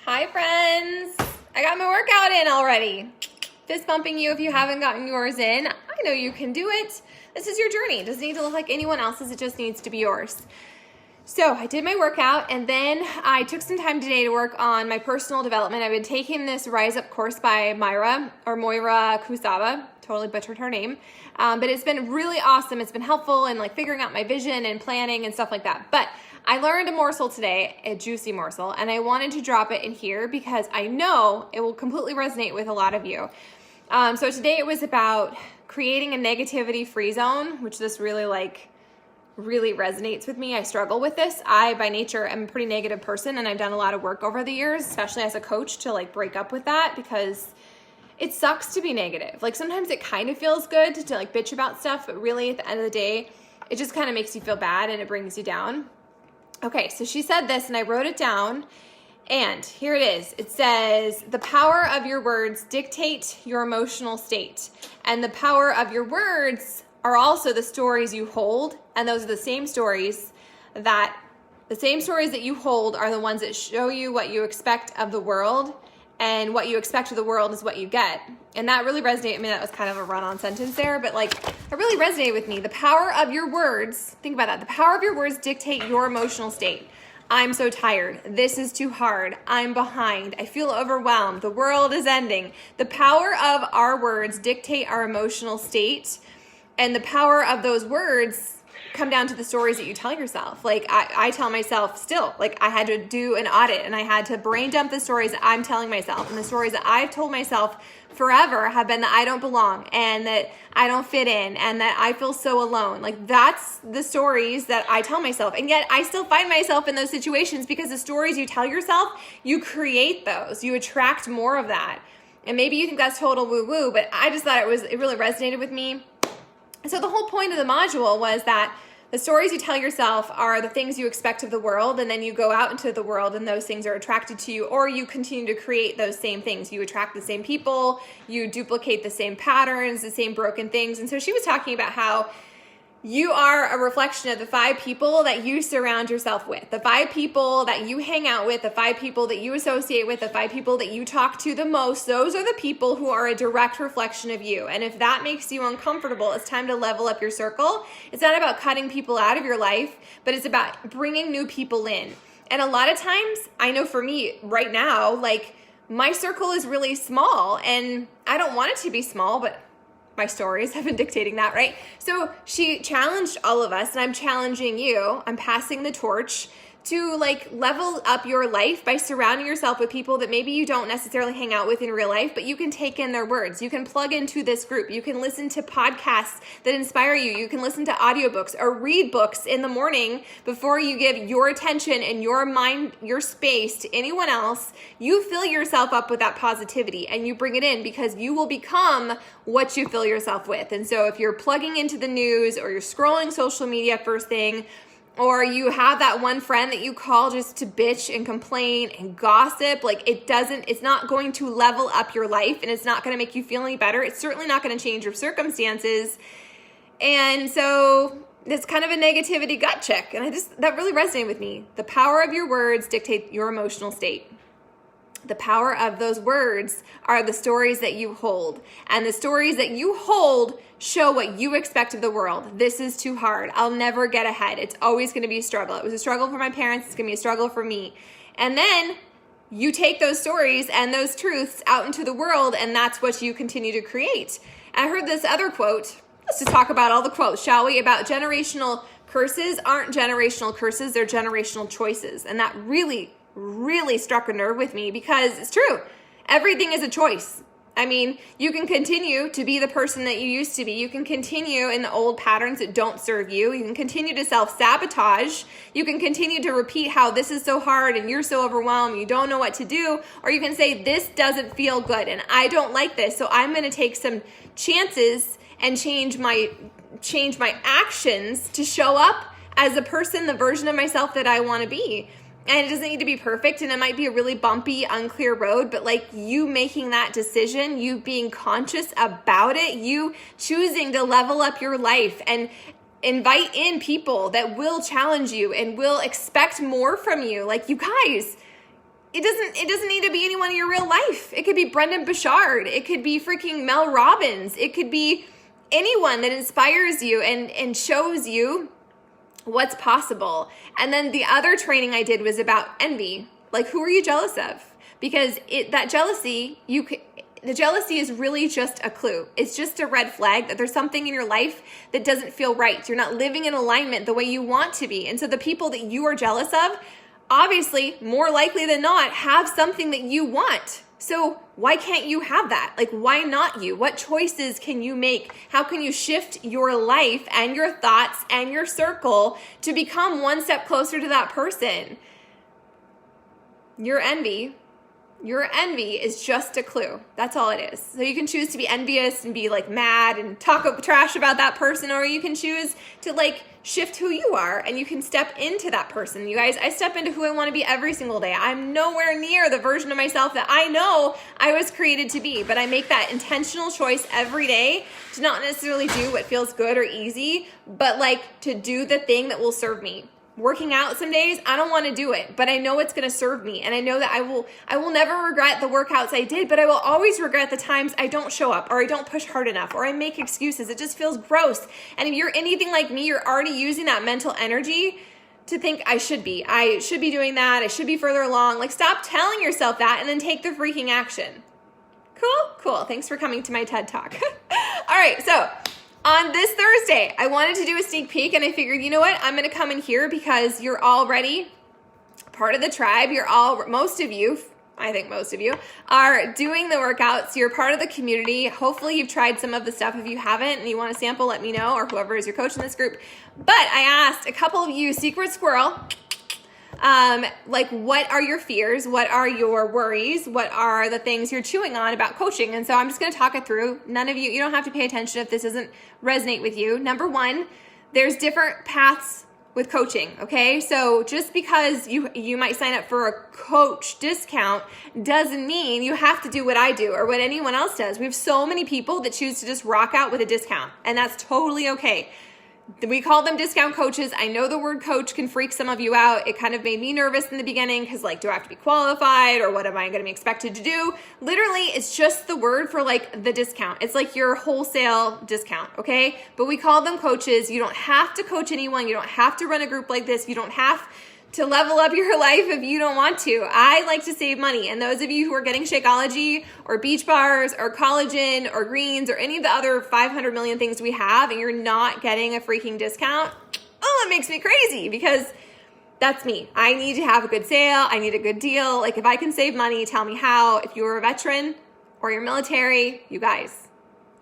Hi friends! I got my workout in already. Fist bumping you if you haven't gotten yours in. I know you can do it. This is your journey. It doesn't need to look like anyone else's. It just needs to be yours. So I did my workout and then I took some time today to work on my personal development. I've been taking this Rise Up course by Moira Kusaba. Totally butchered her name. But it's been really awesome. It's been helpful in like figuring out my vision and planning and stuff like that. But I learned a morsel today, a juicy morsel, and I wanted to drop it in here because I know it will completely resonate with a lot of you. So today it was about creating a negativity-free zone, which this really resonates with me. I struggle with this. I, by nature, am a pretty negative person, and I've done a lot of work over the years, especially as a coach, to like break up with that because it sucks to be negative. Like sometimes it kind of feels good to like bitch about stuff, but really at the end of the day, it just kind of makes you feel bad and it brings you down. Okay, so she said this and I wrote it down, and here it is. It says, the power of your words dictate your emotional state, and the power of your words are also the stories you hold, and those are the same stories that you hold are the ones that show you what you expect of the world, and what you expect of the world is what you get. And that really resonated. I mean, that was kind of a run-on sentence there, but like, it really resonated with me. The power of your words, think about that. The power of your words dictate your emotional state. I'm so tired. This is too hard. I'm behind. I feel overwhelmed. The world is ending. The power of our words dictate our emotional state, and the power of those words come down to the stories that you tell yourself. Like I tell myself still, like I had to do an audit and I had to brain dump the stories that I'm telling myself, and the stories that I've told myself forever have been that I don't belong and that I don't fit in and that I feel so alone. Like that's the stories that I tell myself. And yet I still find myself in those situations because the stories you tell yourself, you create those, you attract more of that. And maybe you think that's total woo-woo, but I just thought it really resonated with me. So the whole point of the module was that the stories you tell yourself are the things you expect of the world, and then you go out into the world and those things are attracted to you, or you continue to create those same things. You attract the same people, you duplicate the same patterns, the same broken things. And so she was talking about how you are a reflection of the 5 people that you surround yourself with, the 5 people that you hang out with, the 5 people that you associate with, the 5 people that you talk to the most. Those are the people who are a direct reflection of you. And if that makes you uncomfortable, it's time to level up your circle. It's not about cutting people out of your life, but it's about bringing new people in. And a lot of times, I know for me right now, like my circle is really small and I don't want it to be small, but my stories have been dictating that, right? So she challenged all of us, and I'm challenging you. I'm passing the torch to like level up your life by surrounding yourself with people that maybe you don't necessarily hang out with in real life, but you can take in their words. You can plug into this group. You can listen to podcasts that inspire you. You can listen to audiobooks or read books in the morning before you give your attention and your mind, your space to anyone else. You fill yourself up with that positivity and you bring it in because you will become what you fill yourself with. And so if you're plugging into the news or you're scrolling social media first thing, or you have that one friend that you call just to bitch and complain and gossip, like it's not going to level up your life and it's not going to make you feel any better. It's certainly not going to change your circumstances. And so it's kind of a negativity gut check. And that really resonated with me. The power of your words dictate your emotional state. The power of those words are the stories that you hold. And the stories that you hold show what you expect of the world. This is too hard. I'll never get ahead. It's always going to be a struggle. It was a struggle for my parents. It's going to be a struggle for me. And then you take those stories and those truths out into the world, and that's what you continue to create. I heard this other quote. Let's just talk about all the quotes, shall we? About generational curses aren't generational curses. They're generational choices. And that really struck a nerve with me because it's true. Everything is a choice. I mean, you can continue to be the person that you used to be. You can continue in the old patterns that don't serve you. You can continue to self-sabotage. You can continue to repeat how this is so hard and you're so overwhelmed, you don't know what to do. Or you can say, this doesn't feel good and I don't like this. So I'm going to take some chances and change my actions to show up as a person, the version of myself that I want to be. And it doesn't need to be perfect, and it might be a really bumpy, unclear road, but like you making that decision, you being conscious about it, you choosing to level up your life and invite in people that will challenge you and will expect more from you. Like, you guys, it doesn't need to be anyone in your real life. It could be Brendan Bouchard. It could be freaking Mel Robbins. It could be anyone that inspires you and shows you what's possible. And then the other training I did was about envy. Like, who are you jealous of? Because the jealousy is really just a clue. It's just a red flag that there's something in your life that doesn't feel right. You're not living in alignment the way you want to be. And so the people that you are jealous of, obviously, more likely than not, have something that you want. So why can't you have that? Like, why not you? What choices can you make? How can you shift your life and your thoughts and your circle to become one step closer to that person? Your envy is just a clue. That's all it is. So you can choose to be envious and be like mad and talk trash about that person, or you can choose to like shift who you are and you can step into that person. You guys, I step into who I want to be every single day. I'm nowhere near the version of myself that I know I was created to be, but I make that intentional choice every day to not necessarily do what feels good or easy, but like to do the thing that will serve me. Working out some days, I don't want to do it, but I know it's going to serve me. And I know that I will never regret the workouts I did, but I will always regret the times I don't show up or I don't push hard enough or I make excuses. It just feels gross. And if you're anything like me, you're already using that mental energy to think I should be doing that. I should be further along. Like, stop telling yourself that and then take the freaking action. Cool. Thanks for coming to my TED Talk. All right. So on this Thursday, I wanted to do a sneak peek and I figured, you know what? I'm going to come in here because you're already part of the tribe. Most of you are doing the workouts. You're part of the community. Hopefully you've tried some of the stuff. If you haven't and you want to sample, let me know, or whoever is your coach in this group. But I asked a couple of you, Secret Squirrel, like, what are your fears? What are your worries? What are the things you're chewing on about coaching? And so I'm just going to talk it through. None of you don't have to pay attention if this doesn't resonate with you. Number one, there's different paths with coaching. Okay. So just because you might sign up for a coach discount doesn't mean you have to do what I do or what anyone else does. We have so many people that choose to just rock out with a discount, and that's totally okay. We call them discount coaches. I know the word coach can freak some of you out. It kind of made me nervous in the beginning because, like, do I have to be qualified or what am I going to be expected to do? Literally, it's just the word for like the discount. It's like your wholesale discount, okay? But we call them coaches. You don't have to coach anyone. You don't have to run a group like this. You don't have to level up your life if you don't want to. I like to save money. And those of you who are getting Shakeology or Beach Bars or collagen or greens or any of the other 500 million things we have, and you're not getting a freaking discount, it makes me crazy because that's me. I need to have a good sale. I need a good deal. Like, if I can save money, tell me how. If you're a veteran or you're military, you guys,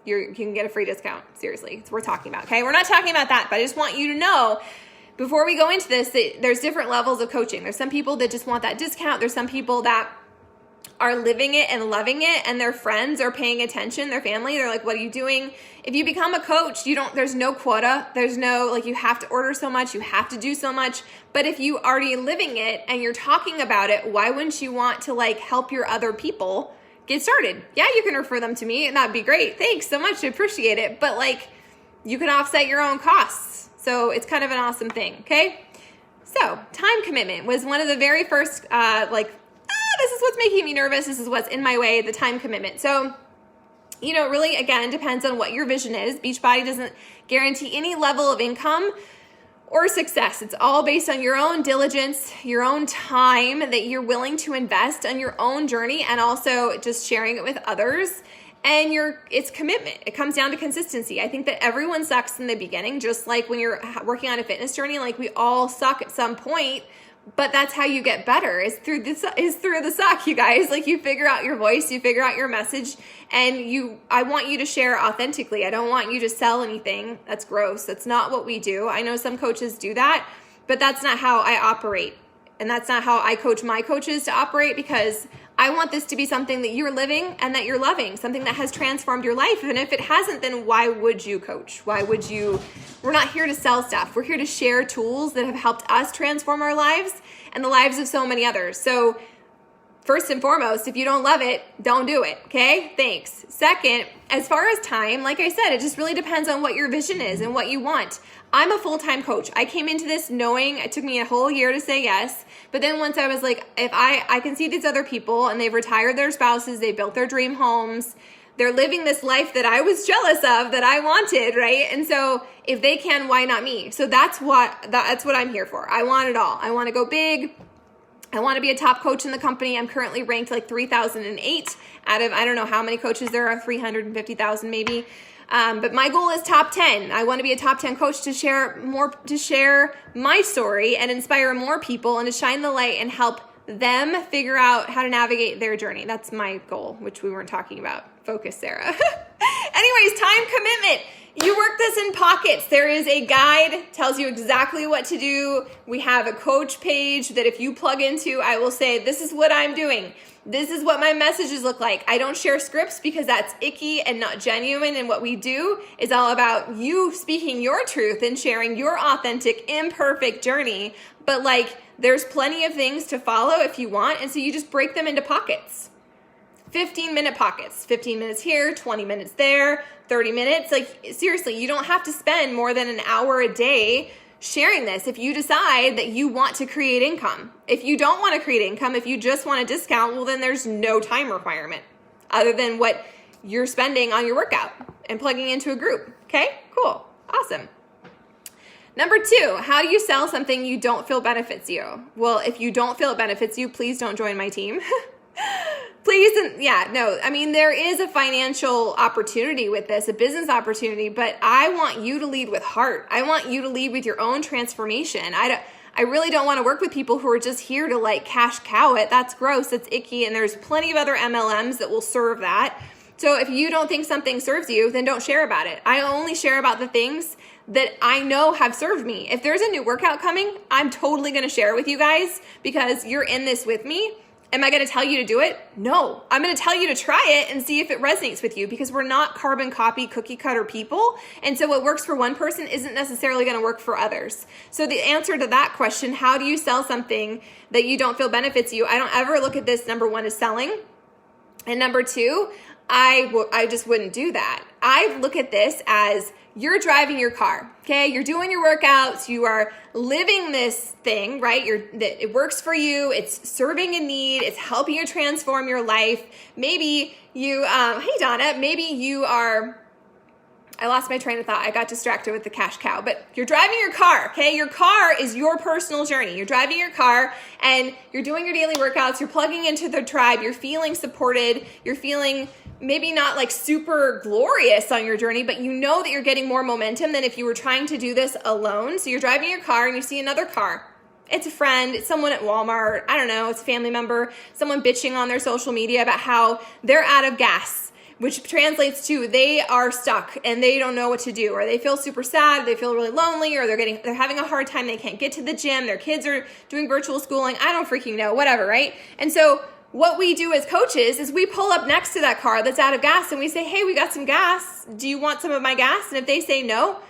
you can get a free discount. Seriously, it's worth talking about, okay? We're not talking about that, but I just want you to know before we go into this, there's different levels of coaching. There's some people that just want that discount. There's some people that are living it and loving it, and their friends are paying attention, their family. They're like, what are you doing? If you become a coach, there's no quota. There's no, like, you have to order so much, you have to do so much. But if you already living it and you're talking about it, why wouldn't you want to, like, help your other people get started? Yeah, you can refer them to me, and that'd be great. Thanks so much. I appreciate it. But, like, you can offset your own costs. So it's kind of an awesome thing, okay? So time commitment was one of the very first, this is what's making me nervous. This is what's in my way, the time commitment. So, really, again, depends on what your vision is. Beachbody doesn't guarantee any level of income or success. It's all based on your own diligence, your own time that you're willing to invest on your own journey, and also just sharing it with others. And it's commitment. It comes down to consistency. I think that everyone sucks in the beginning, just like when you're working on a fitness journey. Like, we all suck at some point, but that's how you get better. Is through the suck, you guys. Like, you figure out your voice, you figure out your message, and I want you to share authentically. I don't want you to sell anything. That's gross. That's not what we do. I know some coaches do that, but that's not how I operate. And that's not how I coach my coaches to operate, because I want this to be something that you're living and that you're loving, something that has transformed your life. And if it hasn't, then why would you coach? We're not here to sell stuff. We're here to share tools that have helped us transform our lives and the lives of so many others. So first and foremost, if you don't love it, don't do it, okay? Thanks. Second, as far as time, like I said, it just really depends on what your vision is and what you want. I'm a full-time coach. I came into this knowing it took me a whole year to say yes, but then once I was like, if I can see these other people and they've retired their spouses, they built their dream homes, they're living this life that I was jealous of, that I wanted, right? And so if they can, why not me? So that's what I'm here for. I want it all. I want to go big. I want to be a top coach in the company. I'm currently ranked like 3,008 out of, I don't know how many coaches there are, 350,000 maybe. But my goal is top 10. I want to be a top 10 coach to share my story and inspire more people and to shine the light and help them figure out how to navigate their journey. That's my goal, which we weren't talking about. Focus, Sarah. Anyways, time commitment. You work this in pockets. There is a guide, tells you exactly what to do. We have a coach page that if you plug into, I will say, this is what I'm doing. This is what my messages look like. I don't share scripts because that's icky and not genuine. And what we do is all about you speaking your truth and sharing your authentic, imperfect journey. But like, there's plenty of things to follow if you want. And so you just break them into pockets. 15-minute pockets, 15 minutes here, 20 minutes there, 30 minutes. Like seriously, you don't have to spend more than an hour a day sharing this if you decide that you want to create income. If you don't want to create income, if you just want a discount, well then there's no time requirement other than what you're spending on your workout and plugging into a group. Okay, cool, awesome. Number 2, how do you sell something you don't feel benefits you? Well, if you don't feel it benefits you, please don't join my team. Please, there is a financial opportunity with this, a business opportunity, but I want you to lead with heart. I want you to lead with your own transformation. I really don't want to work with people who are just here to like cash cow it. That's gross, that's icky, and there's plenty of other MLMs that will serve that. So if you don't think something serves you, then don't share about it. I only share about the things that I know have served me. If there's a new workout coming, I'm totally going to share it with you guys because you're in this with me. Am I going to tell you to do it? No. I'm going to tell you to try it and see if it resonates with you because we're not carbon copy cookie cutter people. And so what works for one person isn't necessarily going to work for others. So the answer to that question, how do you sell something that you don't feel benefits you? I don't ever look at this, number 1, as selling. And number 2, I just wouldn't do that. I look at this as you're driving your car, okay? You're doing your workouts. You are living this thing, right? It works for you. It's serving a need. It's helping you transform your life. Maybe you, hey Donna, maybe you are, I lost my train of thought. I got distracted with the cash cow, but you're driving your car, okay? Your car is your personal journey. You're driving your car and you're doing your daily workouts. You're plugging into the tribe. You're feeling supported. You're feeling maybe not like super glorious on your journey, but you know that you're getting more momentum than if you were trying to do this alone. So you're driving your car and you see another car. It's a friend, it's someone at Walmart, I don't know, it's a family member, someone bitching on their social media about how they're out of gas, which translates to they are stuck and they don't know what to do, or they feel super sad, they feel really lonely, or they're having a hard time, they can't get to the gym, their kids are doing virtual schooling, I don't freaking know, whatever, right? And so what we do as coaches is we pull up next to that car that's out of gas and we say, hey, we got some gas. Do you want some of my gas? And if they say no,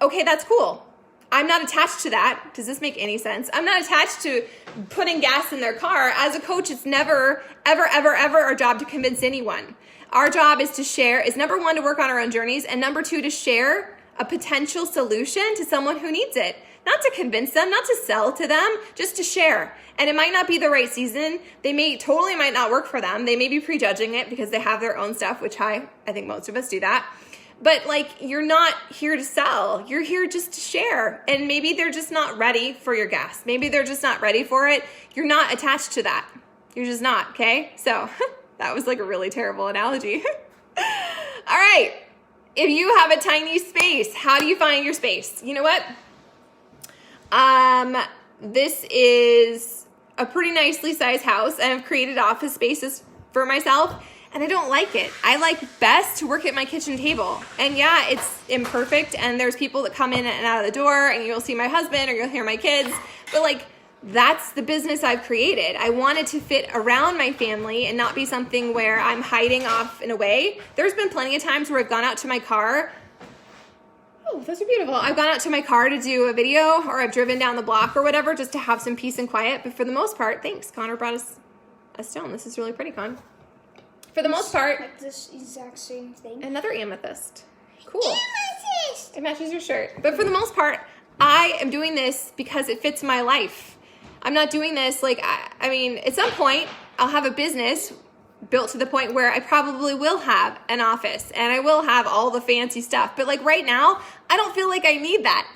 okay, that's cool. I'm not attached to that. Does this make any sense? I'm not attached to putting gas in their car. As a coach, it's never, ever, ever, ever our job to convince anyone. Our job is to share, is number 1, to work on our own journeys, and number 2, to share a potential solution to someone who needs it. Not to convince them, not to sell to them, just to share. And it might not be the right season. They might not work for them. They may be prejudging it because they have their own stuff, which I think most of us do that. But like, you're not here to sell. You're here just to share. And maybe they're just not ready for your gas. Maybe they're just not ready for it. You're not attached to that. You're just not, okay? So that was like a really terrible analogy. All right. If you have a tiny space, how do you find your space? You know what? This is a pretty nicely sized house, and I've created office spaces for myself, and I don't like it. I like best to work at my kitchen table. And yeah, it's imperfect, and there's people that come in and out of the door, and you'll see my husband or you'll hear my kids, but like, that's the business I've created. I want it to fit around my family and not be something where I'm hiding off in a way. There's been plenty of times where I've gone out to my car. Oh, those are beautiful. I've gone out to my car to do a video, or I've driven down the block or whatever just to have some peace and quiet. But for the most part, thanks. Connor brought us a stone. This is really pretty, Con. For the most part. Like this exact same thing. Another amethyst. Cool. Amethyst! It matches your shirt. But for the most part, I am doing this because it fits my life. I'm not doing this like, I mean, at some point, I'll have a business built to the point where I probably will have an office and I will have all the fancy stuff. But like right now, I don't feel like I need that.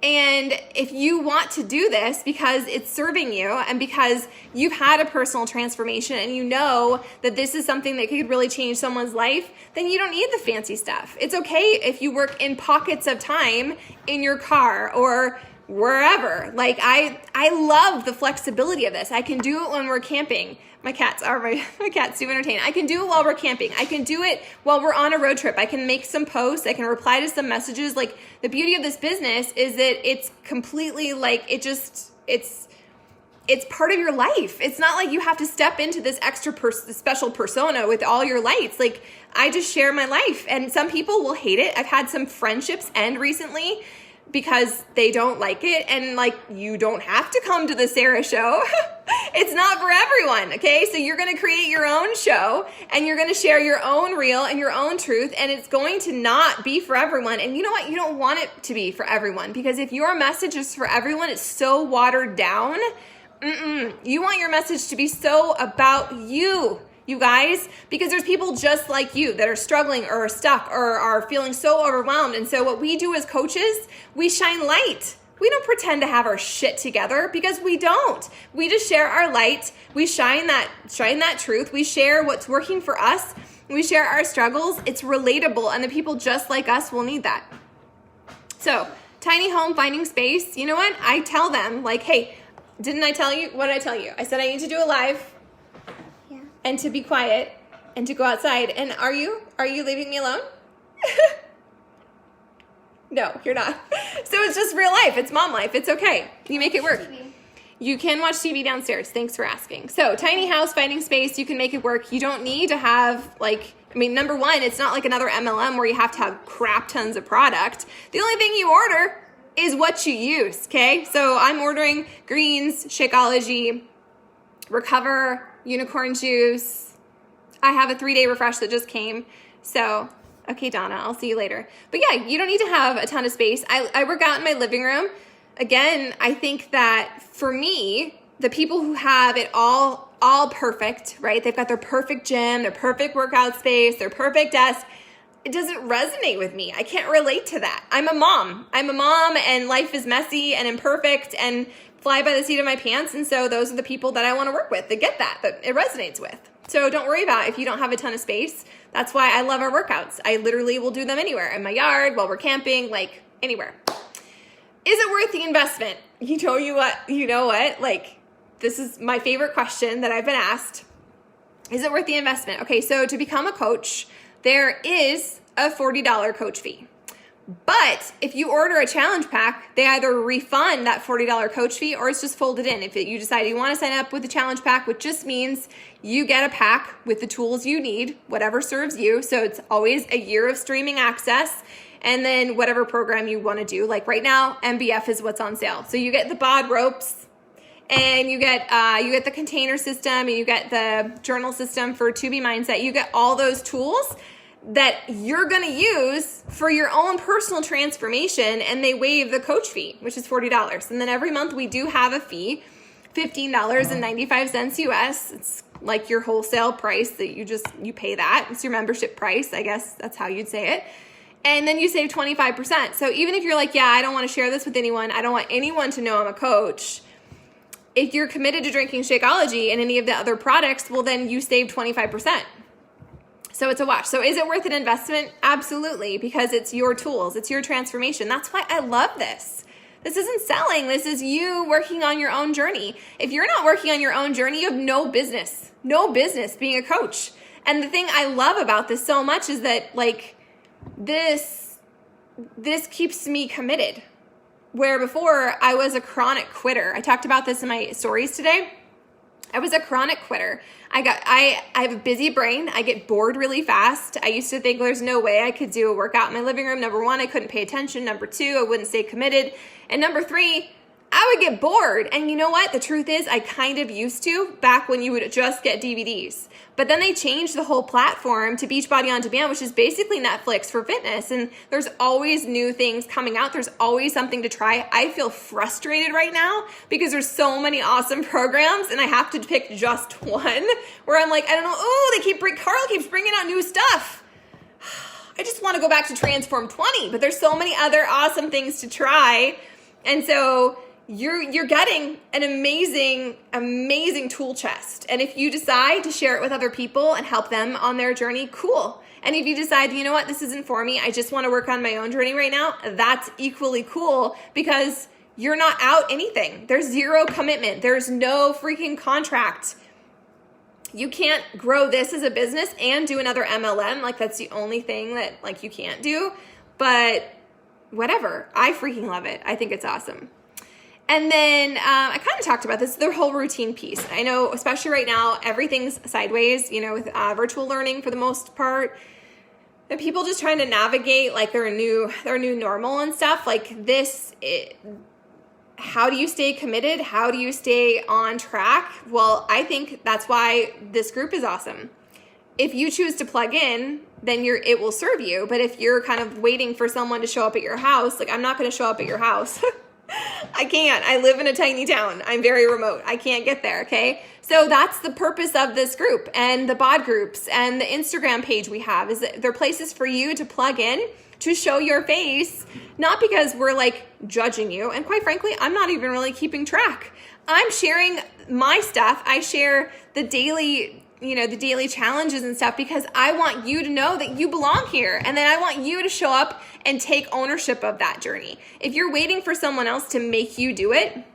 And if you want to do this because it's serving you and because you've had a personal transformation and you know that this is something that could really change someone's life, then you don't need the fancy stuff. It's okay if you work in pockets of time in your car or wherever. Like I love the flexibility of this. I can do it when we're camping. My cats do entertain. I can do it while we're camping. I can do it while we're on a road trip. I can make some posts. I can reply to some messages. Like the beauty of this business is that it's completely like, it's part of your life. It's not like you have to step into this extra special persona with all your lights. Like I just share my life and some people will hate it. I've had some friendships end recently because they don't like it. And like, you don't have to come to the Sarah show. It's not for everyone. Okay. So you're going to create your own show and you're going to share your own reel and your own truth. And it's going to not be for everyone. And you know what? You don't want it to be for everyone because if your message is for everyone, it's so watered down. You want your message to be so about you guys, because there's people just like you that are struggling or are stuck or are feeling so overwhelmed. And so what we do as coaches, we shine light. We don't pretend to have our shit together because we don't. We just share our light. We shine that truth. We share what's working for us. We share our struggles. It's relatable, and the people just like us will need that. So, tiny home, finding space. You know what? I tell them like, hey, didn't I tell you? What did I tell you? I said I need to do a live. And to be quiet and to go outside. And are you leaving me alone? No, you're not. So it's just real life. It's mom life. It's okay. You make it work. You can watch TV downstairs. Thanks for asking. So tiny house, finding space. You can make it work. You don't need to have number one, it's not like another MLM where you have to have crap tons of product. The only thing you order is what you use. Okay. So I'm ordering greens, Shakeology, Recover, unicorn juice. I have a 3-day refresh that just came. So, okay, Donna, I'll see you later. But yeah, you don't need to have a ton of space. I work out in my living room. Again, I think that for me, the people who have it all perfect, right? They've got their perfect gym, their perfect workout space, their perfect desk. It doesn't resonate with me. I can't relate to that. I'm a mom and life is messy and imperfect and fly by the seat of my pants. And so those are the people that I want to work with that get that it resonates with. So don't worry about if you don't have a ton of space. That's why I love our workouts. I literally will do them anywhere, in my yard, while we're camping, like anywhere. Is it worth the investment? You know what? Like, this is my favorite question that I've been asked. Is it worth the investment? Okay, so to become a coach, there is a $40 coach fee. But if you order a challenge pack, they either refund that $40 coach fee or it's just folded in. If you decide you want to sign up with the challenge pack, which just means you get a pack with the tools you need, whatever serves you. So it's always a year of streaming access and then whatever program you want to do. Like right now, MBF is what's on sale. So you get the BOD ropes and you get the container system and you get the journal system for 2B Mindset. You get all those tools that you're going to use for your own personal transformation, and they waive the coach fee, which is $40. And then every month we do have a fee, $15.95 US. It's like your wholesale price that you pay that. It's your membership price. I guess that's how you'd say it. And then you save 25%. So even if you're like, yeah, I don't want to share this with anyone. I don't want anyone to know I'm a coach. If you're committed to drinking Shakeology and any of the other products, well, then you save 25%. So it's a wash. So is it worth an investment? Absolutely, because it's your tools. It's your transformation. That's why I love this. This isn't selling. This is you working on your own journey. If you're not working on your own journey, you have no business being a coach. And the thing I love about this so much is that this keeps me committed. Where before I was a chronic quitter. I talked about this in my stories today. I was a chronic quitter. I have a busy brain. I get bored really fast. I used to think there's no way I could do a workout in my living room. Number one, I couldn't pay attention. Number two, I wouldn't stay committed. And number three, I would get bored. And you know what? The truth is, I kind of used to back when you would just get DVDs. But then they changed the whole platform to Beachbody On Demand, which is basically Netflix for fitness. And there's always new things coming out. There's always something to try. I feel frustrated right now because there's so many awesome programs and I have to pick just one where I'm like, I don't know. Oh, Carl keeps bringing out new stuff. I just want to go back to Transform 20, but there's so many other awesome things to try. And so you're getting an amazing tool chest. And if you decide to share it with other people and help them on their journey, cool. And if you decide, you know what, this isn't for me, I just want to work on my own journey right now, that's equally cool because you're not out anything. There's zero commitment. There's no freaking contract. You can't grow this as a business and do another MLM. Like that's the only thing that like you can't do. But whatever. I freaking love it. I think it's awesome. And then I kind of talked about this, their whole routine piece. I know, especially right now, everything's sideways, you know, with virtual learning for the most part. And people just trying to navigate like their new normal and stuff. Like this, how do you stay committed? How do you stay on track? Well, I think that's why this group is awesome. If you choose to plug in, then it will serve you. But if you're kind of waiting for someone to show up at your house, like I'm not going to show up at your house. I can't. I live in a tiny town. I'm very remote. I can't get there, okay? So that's the purpose of this group and the bod groups and the Instagram page we have is that they're places for you to plug in, to show your face, not because we're like judging you. And quite frankly, I'm not even really keeping track. I'm sharing my stuff. I share the daily challenges and stuff because I want you to know that you belong here. And then I want you to show up and take ownership of that journey. If you're waiting for someone else to make you do it,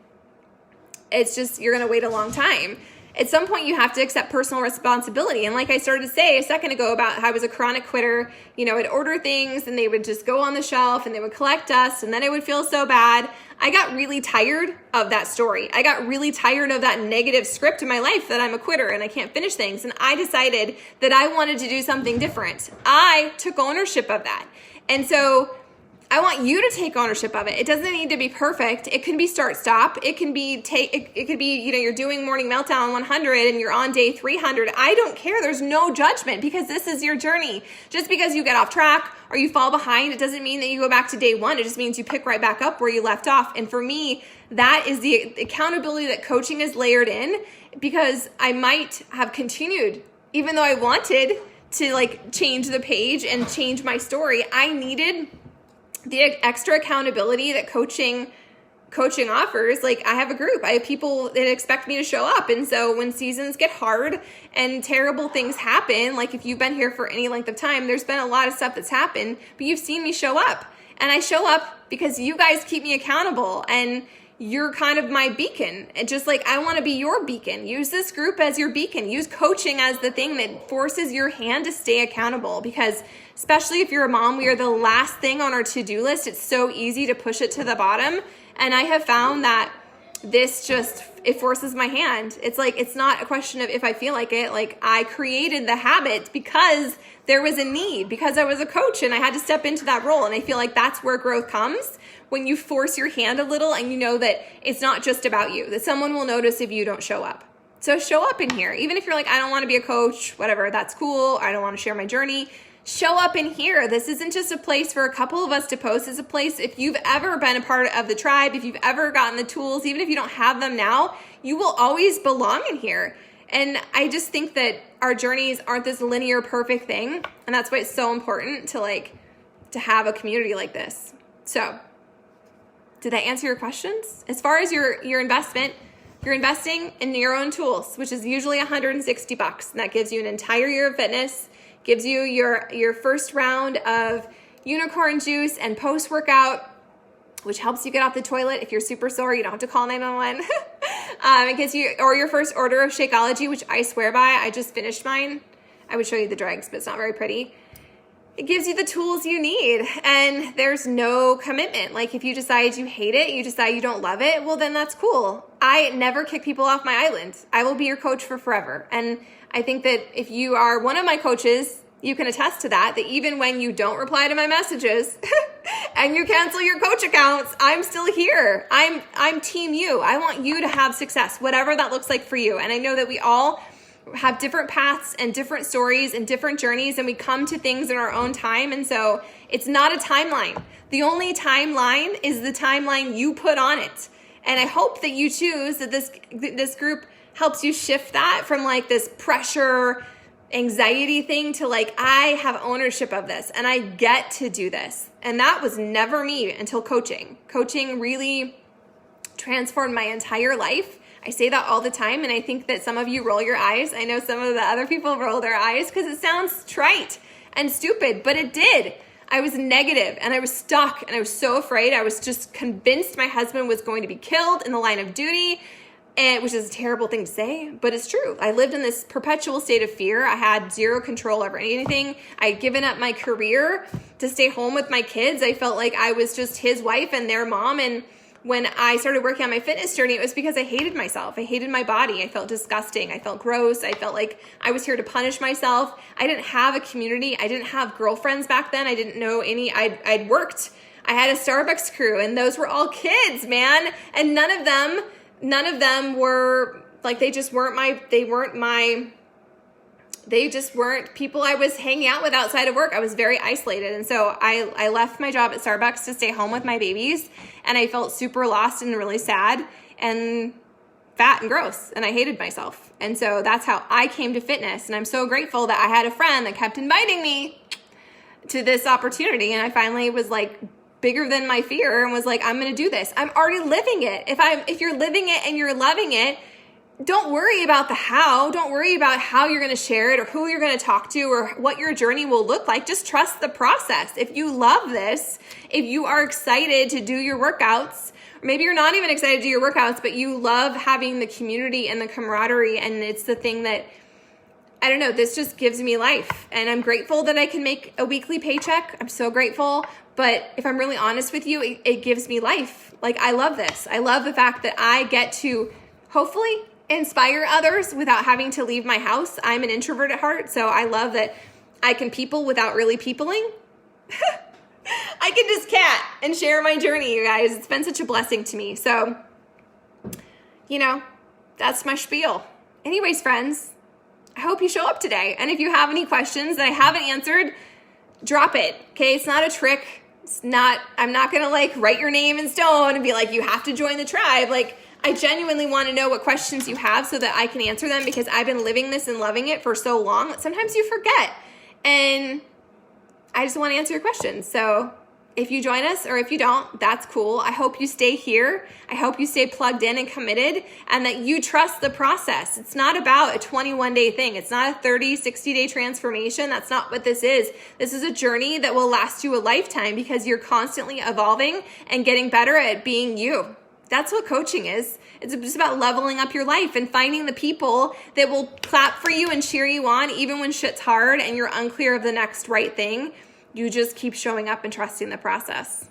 it's just, you're going to wait a long time. At some point you have to accept personal responsibility. And like I started to say a second ago about how I was a chronic quitter, you know, I'd order things and they would just go on the shelf and they would collect dust and then I would feel so bad. I got really tired of that story. I got really tired of that negative script in my life that I'm a quitter and I can't finish things. And I decided that I wanted to do something different. I took ownership of that. And so I want you to take ownership of it. It doesn't need to be perfect. It can be start stop. It can be it could be, you know, you're doing morning meltdown 100 and you're on day 300. I don't care. There's no judgment because this is your journey. Just because you get off track or you fall behind, it doesn't mean that you go back to day one. It just means you pick right back up where you left off. And for me, that is the accountability that coaching is layered in because I might have continued even though I wanted to like change the page and change my story. I needed the extra accountability that coaching offers. Like I have a group, I have people that expect me to show up. And so when seasons get hard and terrible things happen, like if you've been here for any length of time, there's been a lot of stuff that's happened, but you've seen me show up. And I show up because you guys keep me accountable and you're kind of my beacon. And just like I want to be your beacon. Use this group as your beacon. Use coaching as the thing that forces your hand to stay accountable because especially if you're a mom, we are the last thing on our to-do list. It's so easy to push it to the bottom. And I have found that this just, it forces my hand. It's like, it's not a question of if I feel like it. Like I created the habit because there was a need, because I was a coach and I had to step into that role. And I feel like that's where growth comes when you force your hand a little and you know that it's not just about you, that someone will notice if you don't show up. So show up in here. Even if you're like, I don't want to be a coach, whatever, that's cool. I don't want to share my journey. Show up in here. This isn't just a place for a couple of us to post. It's a place, if you've ever been a part of the tribe, if you've ever gotten the tools, even if you don't have them now, you will always belong in here. And I just think that our journeys aren't this linear, perfect thing. And that's why it's so important to have a community like this. So did that answer your questions? As far as your investment, you're investing in your own tools, which is usually $160. And that gives you an entire year of fitness, gives you your first round of unicorn juice and post-workout, which helps you get off the toilet. If you're super sore, you don't have to call 911. It gives you, or your first order of Shakeology, which I swear by. I just finished mine. I would show you the dregs, but it's not very pretty. It gives you the tools you need, and there's no commitment. Like if you decide you hate it, you decide you don't love it, well then that's cool. I never kick people off my island. I will be your coach for forever. And I think that if you are one of my coaches, you can attest to that even when you don't reply to my messages, and you cancel your coach accounts, I'm still here. I'm team you. I want you to have success, whatever that looks like for you. And I know that we all have different paths and different stories and different journeys, and we come to things in our own time. And so it's not a timeline. The only timeline is the timeline you put on it. And I hope that you choose that this group helps you shift that from like this pressure, anxiety thing to like, I have ownership of this and I get to do this. And that was never me until coaching. Coaching really transformed my entire life. I say that all the time, and I think that some of you roll your eyes. I know some of the other people roll their eyes because it sounds trite and stupid, but it did. I was negative and I was stuck and I was so afraid. I was just convinced my husband was going to be killed in the line of duty, which is a terrible thing to say, but it's true. I lived in this perpetual state of fear. I had zero control over anything. I had given up my career to stay home with my kids. I felt like I was just his wife and their mom. And when I started working on my fitness journey, it was because I hated myself. I hated my body. I felt disgusting. I felt gross. I felt like I was here to punish myself. I didn't have a community. I didn't have girlfriends back then. I didn't know any. I'd worked. I had a Starbucks crew, and those were all kids, man. And none of them were like, they just weren't people I was hanging out with outside of work. I was very isolated. And so I left my job at Starbucks to stay home with my babies, and I felt super lost and really sad and fat and gross, and I hated myself. And so that's how I came to fitness. And I'm so grateful that I had a friend that kept inviting me to this opportunity. And I finally was like bigger than my fear and was like, I'm going to do this. I'm already living it. If you're living it and you're loving it, don't worry about the how. Don't worry about how you're going to share it or who you're going to talk to or what your journey will look like. Just trust the process. If you love this, if you are excited to do your workouts, or maybe you're not even excited to do your workouts, but you love having the community and the camaraderie, and it's the thing that, I don't know, this just gives me life. And I'm grateful that I can make a weekly paycheck. I'm so grateful. But if I'm really honest with you, it gives me life. Like, I love this. I love the fact that I get to hopefully inspire others without having to leave my house. I'm an introvert at heart, so I love that I can people without really peopling. I can just cat and share my journey, you guys. It's been such a blessing to me. So, that's my spiel. Anyways, friends, I hope you show up today. And if you have any questions that I haven't answered, drop it. Okay, it's not a trick. I'm not gonna like write your name in stone and be like, you have to join the tribe. Like, I genuinely want to know what questions you have so that I can answer them, because I've been living this and loving it for so long that sometimes you forget. And I just want to answer your questions. So if you join us or if you don't, that's cool. I hope you stay here. I hope you stay plugged in and committed, and that you trust the process. It's not about a 21-day thing. It's not a 30, 60-day transformation. That's not what this is. This is a journey that will last you a lifetime, because you're constantly evolving and getting better at being you. That's what coaching is. It's just about leveling up your life and finding the people that will clap for you and cheer you on even when shit's hard and you're unclear of the next right thing. You just keep showing up and trusting the process.